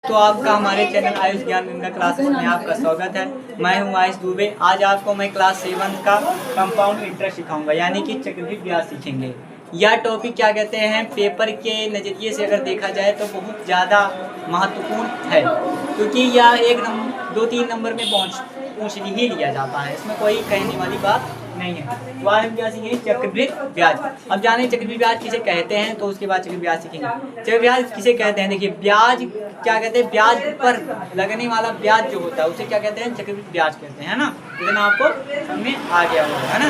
तो आपका हमारे चैनल आयुष ज्ञान गंगा क्लासेस में आपका स्वागत है। मैं हूं आयुष दुबे। आज आपको मैं क्लास 7 का कंपाउंड इंटरेस्ट सिखाऊंगा, यानी कि चक्रवृद्धि ब्याज सीखेंगे। यह टॉपिक क्या कहते हैं, पेपर के नज़रिए से अगर देखा जाए तो बहुत ज़्यादा महत्वपूर्ण है, क्योंकि यह 2-3 नंबर में पूछ ही लिया जाता है। इसमें कोई कहने वाली बात नहीं है। तो आज हम क्या सीखेंगे, चक्रवृद्धि ब्याज। अब जाने चक्रवृद्धि ब्याज किसे कहते हैं, तो उसके बाद चक्रवृद्धि ब्याज सीखेंगे। चक्रवृद्धि ब्याज किसे कहते हैं, देखिए ब्याज क्या कहते हैं, ब्याज पर लगने वाला ब्याज जो होता है उसे क्या कहते हैं, चक्रवृद्धि ब्याज कहते हैं, है ना। इतना आपको समझ में आ गया होगा, है ना।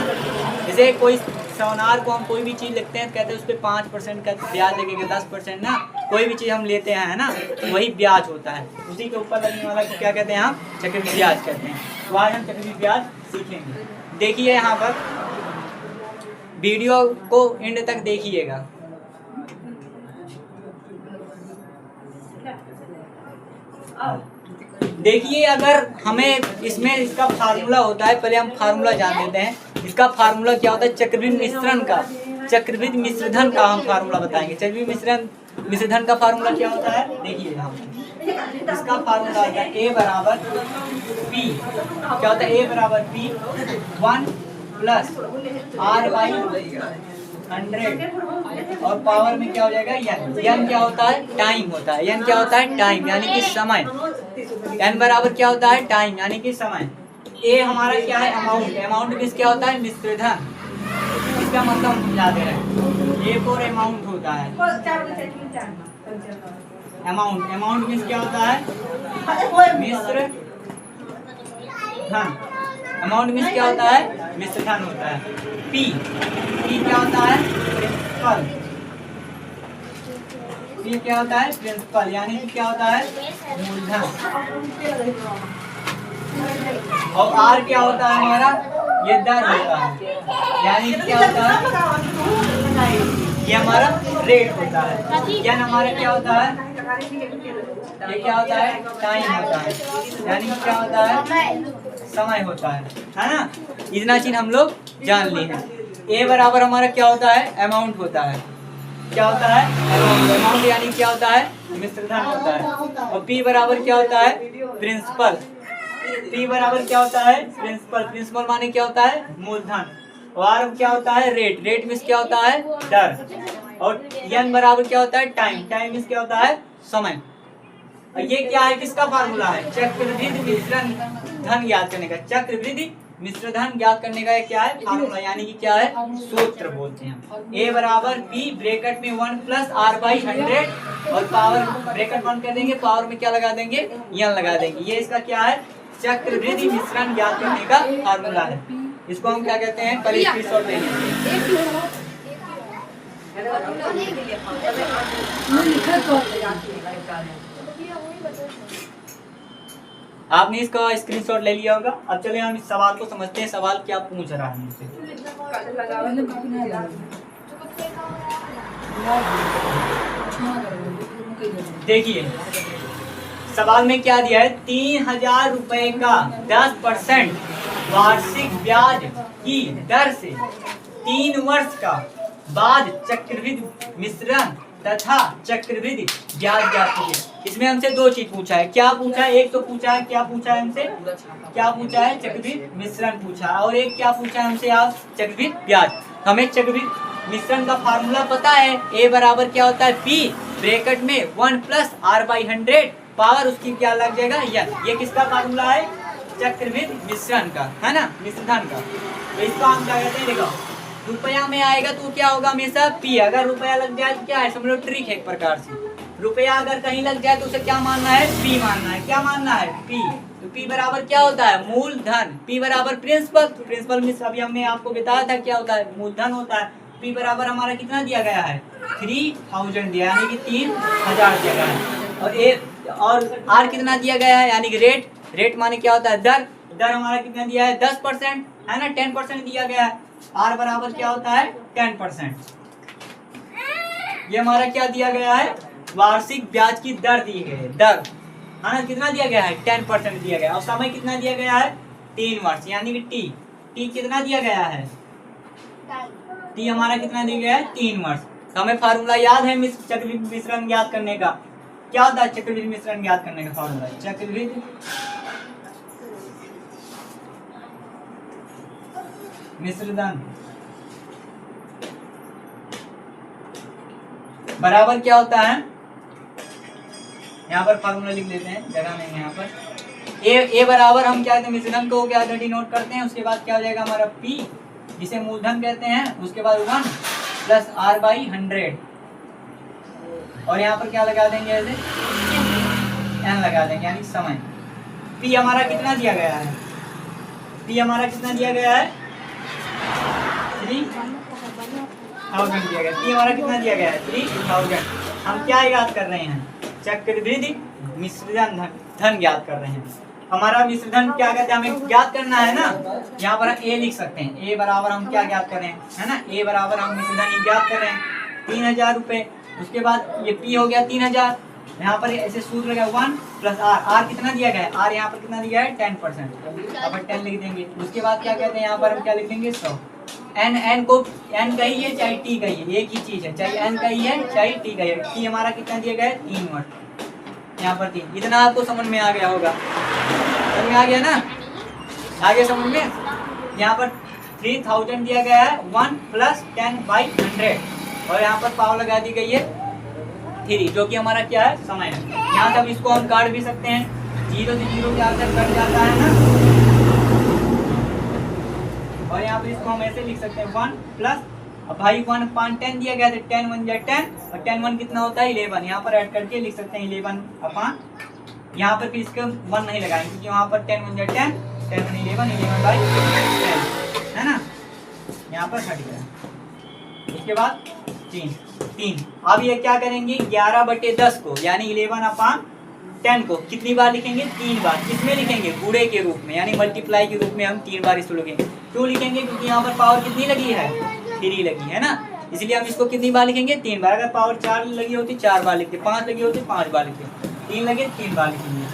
जैसे कोई सोनार को हम कोई भी चीज़ लिखते हैं तो कहते हैं उस पर 5% का ब्याज लगेगा, 10% ना, कोई भी चीज़ हम लेते हैं, है ना, तो वही ब्याज होता है। उसी के ऊपर लगने वाला को क्या कहते हैं, हम चक्रवृद्धि ब्याज कहते हैं। तो आज हम चक्रवृद्धि ब्याज सीखेंगे। देखिए यहाँ पर वीडियो को एंड तक देखिएगा। देखिए, अगर हमें इसमें इसका फार्मूला होता है, पहले हम फार्मूला जान लेते हैं। इसका फार्मूला क्या होता है, चक्रवृद्धि मिश्रण का, चक्रवृद्धि मिश्रधन का हम फार्मूला बताएंगे। चक्रवृद्धि मिश्रधन का फार्मूला क्या होता है, देखिए यहाँ इसका फार्मूला होता है A बराबर P। क्या होता है, A बराबर P 1 प्लस R/100 और पावर में क्या हो जाएगा n क्या होता है, टाइम होता है। n क्या होता है, टाइम यानी कि समय। n बराबर क्या होता है, टाइम यानी कि समय। A हमारा क्या है, अमाउंट। अमाउंट मीन्स क्या होता है, मिश्रधन। इसका मतलब हम याद है, A फॉर अमाउंट होता है। अमाउंट मीन्स क्या होता है, मिश्रधन। अमाउंट मीन्स क्या होता है, मिश्रधन होता है। P क्या होता है, प्रिंसिपल। P क्या होता है, प्रिंसिपल यानी कि क्या होता है, मूलधन। और R क्या होता है हमारा, ये दर होता है, यानी क्या होता है, ये हमारा रेट होता है। या हमारा क्या होता है, ये क्या होता है, टाइम होता है, यानी क्या होता है, समय होता है ना। इतना चीज हम लोग जान ली है। A बराबर हमारा क्या होता है, अमाउंट होता है। क्या होता है, अमाउंट यानी क्या होता है, मिश्रधन होता है। और P बराबर क्या होता है, प्रिंसिपल। P बराबर क्या होता है, प्रिंसिपल। प्रिंसिपल माने क्या होता है, मूलधन। और R क्या होता है, रेट। रेट मीन्स क्या होता है, दर। और N बराबर क्या होता है, टाइम। टाइम मीन्स क्या होता है, समय। ये क्या है, किसका फार्मूला है, चक्रवृद्धि मिश्रधन ज्ञात करने का। चक्रवृद्धि मिश्रधन ज्ञात करने का क्या है, फार्मूला, यानी कि क्या है, सूत्र बोलते हैं। A बराबर P ब्रैकेट में 1 प्लस R/100 और पावर ब्रैकेट बंद कर देंगे, पावर में क्या लगा देंगे, n लगा देंगे। ये इसका क्या है, चक्रवृद्धि मिश्रण ज्ञात करने का फार्मूला है। इसको हम क्या कहते हैं, पहले स्क्रीनशॉट ले लीजिए। आपने इसका स्क्रीनशॉट ले लिया होगा। अब चले हम इस सवाल को समझते हैं, सवाल क्या पूछ रहा है मुझसे। देखिए सवाल में क्या दिया है, 3000 रुपए का 10% वार्षिक ब्याज की दर से 3 वर्ष का बाद चक्रवृद्धि मिश्रण तथा चक्रवृद्धि ब्याज ज्ञात कीजिए। इसमें हमसे दो चीज पूछा है। क्या पूछा है, एक तो पूछा है, क्या पूछा है हमसे, क्या पूछा है, चक्रवृद्धि मिश्रण पूछा है, और एक क्या पूछा है हमसे, आप चक्रवृद्धि ब्याज। हमें चक्रवृद्धि मिश्रण का फार्मूला पता है। A बराबर क्या होता है, P ब्रैकेट में 1 प्लस R/100 पावर उसकी क्या लग जाएगा, ये किसका फार्मूला है, चक्रवृद्धि मिश्रण का, है ना, मिश्रधन का। तो इसको हम क्या कहते हैं, देखो रुपया में आएगा तो क्या होगा, हमेशा P। अगर रुपया लग जाए तो क्या है, समझ लो ट्रिक है एक प्रकार से। रुपया अगर कहीं लग जाए तो उसे क्या मानना है, P मानना है। क्या मानना है, P। तो P बराबर क्या होता है, मूलधन। P बराबर प्रिंसिपल। प्रिंसिपल में अभी हमने आपको बताया था क्या होता है, मूलधन होता है। P बराबर हमारा कितना दिया गया है, 3000 दिया, यानी कि 3000 दिया गया है। और R कितना दिया गया है, यानी कि रेट। रेट माने क्या होता है, दर। दर हमारा कितना दिया है, 10%, है ना, 10% दिया गया है। R बराबर क्या होता है, 10%। ये हमारा क्या दिया गया है, वार्षिक ब्याज की दर दी गई है, दर, है ना, कितना दिया गया है, 10% दिया गया है। और समय कितना दिया गया है, 3 वर्ष, यानी कि T कितना दिया गया है, T हमारा कितना दिया गया है, 3 वर्ष। हमें फार्मूला याद है चक्रवृद्धि मिश्रण ज्ञात करने का। क्या होता है चक्रवृद्धि मिश्रण ज्ञात करने का फॉर्मूला? चक्रवृद्धि मिश्रधन बराबर क्या होता है, यहाँ पर फॉर्मूला लिख लेते हैं, जगह नहीं है यहाँ पर। ए बराबर हम क्या कहते हैं, मिश्रधन को क्या डिनोट करते हैं, उसके बाद क्या हो जाएगा हमारा P जिसे मूलधन कहते हैं, उसके बाद 1 प्लस R/100 और यहाँ पर क्या लगा देंगे ऐसे n लगा देंगे यानी समय। P हमारा कितना दिया गया है, P हमारा कितना दिया गया है 3000 दिया गया। P हमारा कितना दिया गया है 3000। हम क्या ज्ञात कर रहे हैं, चक्रवृद्धि मिश्रधन धन ज्ञात कर रहे हैं। हमारा मिश्रधन क्या कहते हैं, हमें ज्ञात करना है ना, यहाँ पर A लिख सकते हैं। A बराबर हम क्या ज्ञात कर रहे हैं, है ना, A बराबर हम मिश्रधन ज्ञात कर रहे हैं 3000 रुपए। उसके बाद ये P हो गया 3000, यहाँ पर ऐसे सूत्र लगा 1 प्लस R कितना दिया गया है, R यहाँ पर कितना दिया है 10%, यहाँ पर 10 लिख देंगे। उसके बाद क्या कहते हैं, यहाँ पर हम क्या लिख देंगे 100। n को n कही है चाहे t कही है, एक ही चीज है, चाहे n कही है चाहे t कही है। t हमारा कितना दिया गया है 3 वाट, यहाँ पर 3। इतना आपको समझ में आ गया होगा, समझ में आ गया ना, आगे समझ में। यहाँ पर 3000 दिया गया है 1 प्लस 10/100 और यहाँ पर पावर लगा दी गई है 3 जो कि हमारा क्या है समय है। यहाँ तक इसको हम काट भी सकते हैं, 0 से 0 क्या कट जाता है ना, और यहाँ पर इसको हम ऐसे लिख सकते हैं 1 प्लस, अब भाई 1/10 दिया गया, तो 10 1 जा 10 और 10 1 कितना होता है 11, यहाँ पर ऐड करके लिख सकते हैं 11/, यहाँ पर फिर इसका 1 नहीं लगाएंगे क्योंकि यहाँ पर 10 1 जा 10, 10 1 11, 11/10 है ना, यहाँ पर हट गया। उसके बाद 3। अब ये क्या करेंगे 11/10 को यानी 11/10 को कितनी बार लिखेंगे 3 बार। किसमें लिखेंगे, गुणे के रूप में यानी मल्टीप्लाई के रूप में हम 3 बार इसको लिखेंगे। क्यों लिखेंगे, क्योंकि यहाँ पर पावर कितनी लगी है 3 लगी है ना, इसलिए हम इसको कितनी बार लिखेंगे 3 बार। अगर पावर 4 लगी होती 4 बार लिखते, 5 लगी होती 5 बार लिखते, 3 लगे 3 बार लिखेंगे।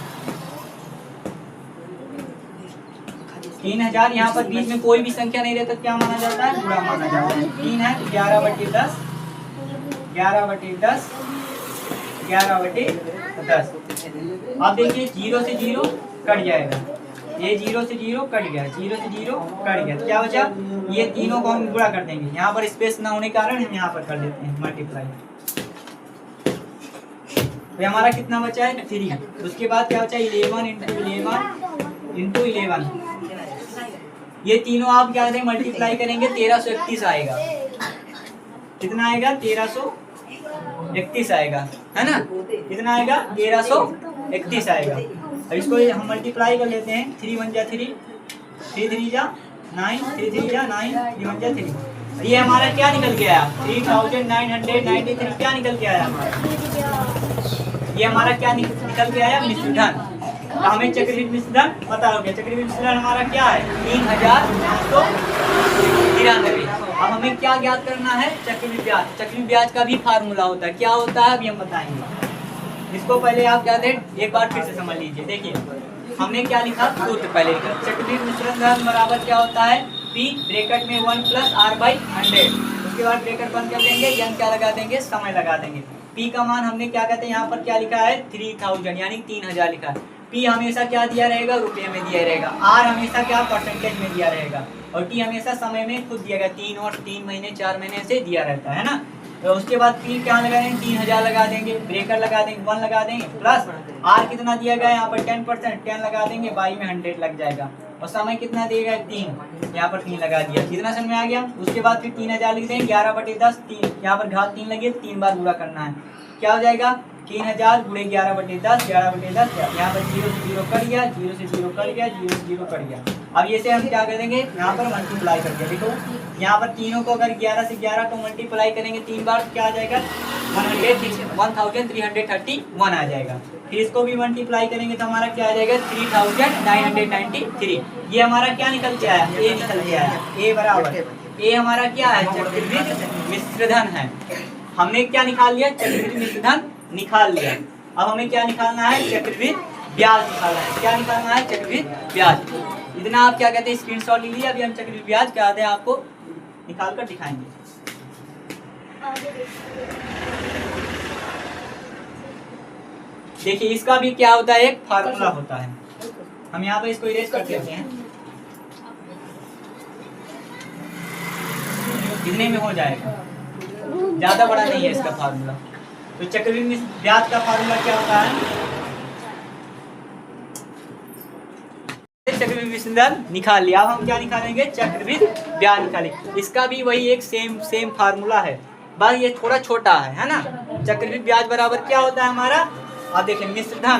3000 यहाँ पर बीच में कोई भी संख्या नहीं रहता क्या माना जाता है, पूरा माना जाता है। 3 है 11/10, 11/10, 11/10। अब देखिए 0 से 0 कट जाएगा, ये 0 से 0 कट गया, 0 से 0 कट गया, क्या बचा, ये तीनों को हम गुणा कर देंगे। यहाँ पर स्पेस ना होने के कारण हम यहाँ पर कर देते हैं मल्टीप्लाई, तो हमारा कितना बचा है 3। उसके बाद क्या बचा 11 इंटू 11, ये तीनों आप क्या करें मल्टीप्लाई करेंगे 1331 आएगा। कितना आएगा 1331 आएगा, है ना, कितना आएगा 1331 आएगा। अब इसको हम मल्टीप्लाई कर लेते हैं, 3 1 जा 3, 3 3 जा 9, 3 3 जा 9, 3 1 जा 3। ये हमारा क्या निकल के आया 3993 क्या निकल के आया हमारा, ये हमारा क्या निकल के आया मिश्रधन। तो हमें चक्रवृद्धि मिश्रधन पता हो गया, चक्रवृद्धि मिश्रधन हमारा क्या है 3993। अब हमें क्या ज्ञात करना है चक्रवृद्धि ब्याज। चक्रवृद्धि ब्याज का भी फार्मूला होता है, क्या होता है अभी हम बताएंगे। इसको पहले आप क्या दें एक बार फिर से समझ लीजिए। देखिए हमने क्या लिखा सूत्र पहले लिखा, चक्रवृद्धि मिश्रधन बराबर क्या होता है P ब्रैकेट में 1 प्लस R/100, उसके बाद ब्रैकेट बंद कर देंगे, n क्या लगा देंगे समय लगा देंगे। P का मान हमने क्या कहते हैं यहाँ पर क्या लिखा है 3000 यानी 3000 लिखा है। P हमेशा क्या दिया रहेगा रुपये में दिया रहेगा, R हमेशा क्या परसेंटेज में दिया रहेगा और T हमेशा समय में खुद दिया गया 3 और 3 महीने 4 महीने से दिया रहता है ना। तो उसके बाद P क्या लगा देंगे 3000 लगा देंगे, ब्रेकर लगा देंगे 1 लगा देंगे प्लस R कितना दिया गया यहाँ पर 10%, 10 लगा देंगे, बाई में 100 लग जाएगा और समय कितना दिया गया 3, यहाँ पर 3 लगा दिया। कितना समय में आ गया। उसके बाद फिर 3000 लिख देंगे 11/10, 3 यहाँ पर घात 3 लगी 3 बार पूरा करना है, क्या हो जाएगा 3000 गुणे 11/10, 11/10 यहाँ पर 0 से 0 कट गया, 0 से 0 कट गया, 0 से 0 कट गया। अब ये से हम क्या कर देंगे यहाँ पर मल्टीप्लाई करके, देखो यहाँ पर तीनों को अगर 11 से 11 को मल्टीप्लाई करेंगे 3 बार क्या आ जाएगा 1331 आ जाएगा। फिर इसको भी मल्टीप्लाई करेंगे तो हमारा क्या आ जाएगा 3993। ये हमारा क्या निकल के आया ए निकल के आया, ए बराबर ए हमारा क्या है चक्रवृद्धि मिश्रधन है। हमने क्या निकाल लिया चक्रवृद्धि मिश्रधन निकाल लिया। अब हमें क्या निकालना है चक्रवृद्धि ब्याज निकालना है। क्या निकालना है चक्रवृद्धि ब्याज। इतना आप क्या कहते हैं स्क्रीनशॉट ले लीजिए। अभी हम चक्रवृद्धि ब्याज क्या आते हैं आपको निकाल कर दिखाएंगे। देखिए इसका भी क्या होता है, एक फार्मूला होता है। हम यहाँ पे इसको इरेज कर देते हैं, कितने में हो जाएगा, ज्यादा बड़ा नहीं है इसका फार्मूला। तो चक्रवृद्धि ब्याज का फार्मूला क्या होता है, चक्रवृद्धि विसंधन निकाल लिया। अब हम क्या निकालेंगे, चक्रवृद्धि ब्याज निकालेंगे। इसका भी वही एक सेम फार्मूला है, बस ये थोड़ा छोटा है ना। चक्रवृद्धि ब्याज बराबर क्या होता है हमारा, अब देखिए मिश्र धन,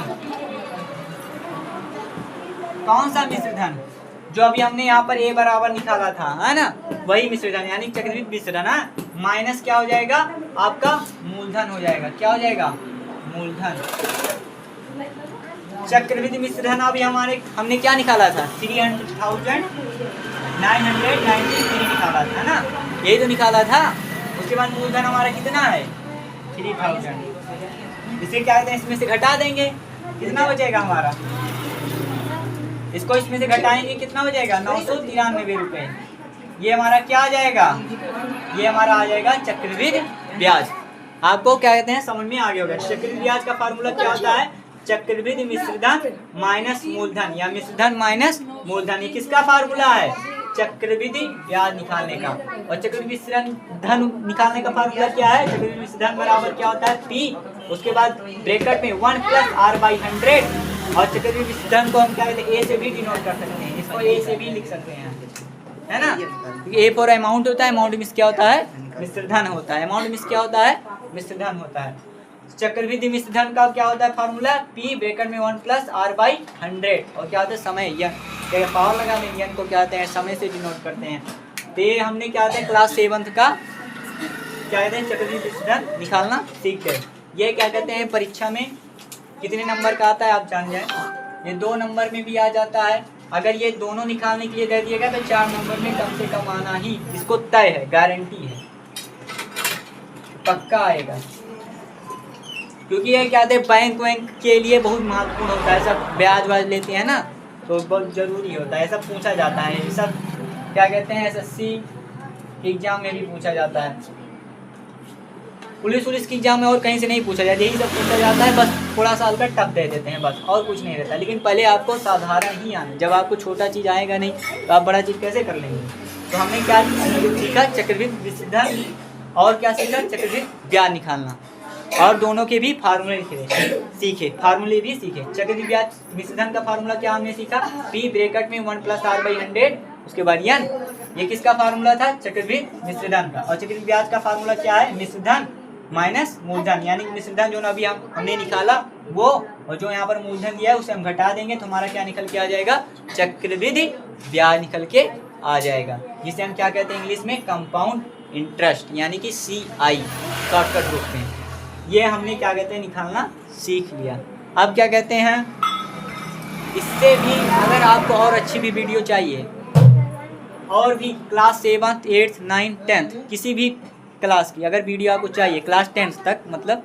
कौन सा मिश्र धन, जो अभी हमने यहाँ पर ए बराबर निकाला था, है ना, वही मिश्र धन यानी चक्रवृद्धि मिश्र धन है। माइनस क्या हो जाएगा आपका, मूलधन हो जाएगा। क्या हो जाएगा, मूलधन। चक्रवृद्धि मिश्र धन अभी हमने क्या निकाला था, 300,993 निकाला था ना, यही तो निकाला था। उसके बाद मूलधन हमारा कितना है, 3000। इसे क्या कहते हैं, इसमें से घटा देंगे, कितना बचेगा हमारा, इसको इसमें से घटाएंगे, कितना हो जाएगा, 993 रुपए। ये हमारा क्या आ जाएगा, ये हमारा आ जाएगा चक्रवृद्धि ब्याज। आपको क्या कहते हैं, समझ में आ गया होगा। चक्रवृद्धि ब्याज का फार्मूला क्या होता है, चक्रवृद्धि मिश्रधन माइनस मूलधन या मिश्रधन माइनस मूलधन। ये किसका फार्मूला है, चक्रवृद्धि ब्याज निकालने का। और चक्रवृद्धि मिश्रधन निकालने का फार्मूला क्या है, चक्रवृद्धि मिश्रधन बराबर क्या होता है, पी, उसके बाद ब्रैकेट में 1 + r/100। और चक्रवृद्धि मिश्रधन को हम क्या कहते हैं, ए से भी डिनोट कर सकते हैं, इसको ए से भी लिख सकते हैं, है ना, क्योंकि ए फॉर अमाउंट होता है, अमाउंट मिस क्या होता है, मिश्रधन होता है, अमाउंट मिस क्या होता है, मिश्रधन होता है। चक्रवृद्धि मिश्रधन का क्या होता है फार्मूला, पी ब्रैकेट में 1 + r/100। और क्या होता है, समय, यन क्या पावर लगा देंगे, यन को क्या होते हैं, समय से डिनोट करते हैं। तो ये हमने क्या होता है क्लास 7th का क्या कहते हैं, चक्रवृद्धि मिश्रधन निकालना सीख गए। ये क्या कहते हैं, परीक्षा में कितने नंबर का आता है आप जान जाए, ये 2 नंबर में भी आ जाता है। अगर ये दोनों निकालने के लिए दे दिया गया तो 4 नंबर में कम से कम आना ही इसको तय है, गारंटी है, पक्का आएगा। क्योंकि ये क्या कहते हैं, बैंक के लिए बहुत महत्वपूर्ण होता है, सब ब्याज व्याज लेते हैं ना, तो बहुत जरूरी होता है, सब पूछा जाता है। ये सब क्या कहते हैं, SSC एग्जाम में भी पूछा जाता है, पुलिस की एग्जाम में और कहीं से नहीं पूछा जाता, यही सब पूछा जाता है। बस थोड़ा सा हल्का टफ दे देते हैं, बस और कुछ नहीं रहता। लेकिन पहले आपको साधारण ही आना, जब आपको छोटा चीज़ आएगा नहीं तो आप बड़ा चीज़ कैसे कर लेंगे। तो हमने क्या सीखा, चक्रवृद्धि मिश्रधन, और क्या सीखा, चक्रवृद्धि ब्याज निकालना, और दोनों के भी फार्मूले सीखे, फार्मूले भी सीखे। चक्रवृद्धि ब्याज मिश्रधन का फार्मूला क्या हमने सीखा, पी ब्रैकेट में 1 + r/100, उसके बाद यन, ये किसका फार्मूला था, चक्रवृद्धि मिश्रधन का। और चक्रवृद्धि ब्याज का फार्मूला क्या है, मिश्रधन माइनस मूलधन, यानी मिश्रधन जो अभी हमने निकाला वो, और जो यहाँ पर मूलधन दिया है उसे हम घटा देंगे तो हमारा क्या निकल के आ जाएगा, चक्रवृद्धि ब्याज निकल के आ जाएगा, जिसे हम क्या कहते हैं इंग्लिश में, कंपाउंड इंटरेस्ट, यानी कि CI शॉर्टकट रूप में। ये हमने क्या कहते हैं निकालना सीख लिया। अब क्या कहते हैं, इससे भी अगर आपको और अच्छी भी वीडियो चाहिए, और भी class 7th 8th 9th 10th किसी भी क्लास की अगर वीडियो आपको चाहिए, क्लास 10th तक मतलब,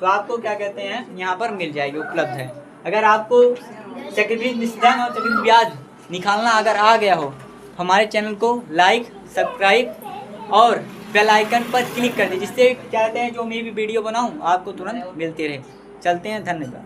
तो आपको क्या कहते हैं यहाँ पर मिल जाएगी, उपलब्ध है। अगर आपको चक्रवृद्धि मिश्रधन और चक्रवृद्धि ब्याज निकालना अगर आ गया हो, हमारे चैनल को लाइक, सब्सक्राइब और बेल आइकन पर क्लिक कर दीजिए, जिससे क्या कहते हैं जो मैं भी वीडियो बनाऊँ आपको तुरंत मिलते रहे। चलते हैं, धन्यवाद।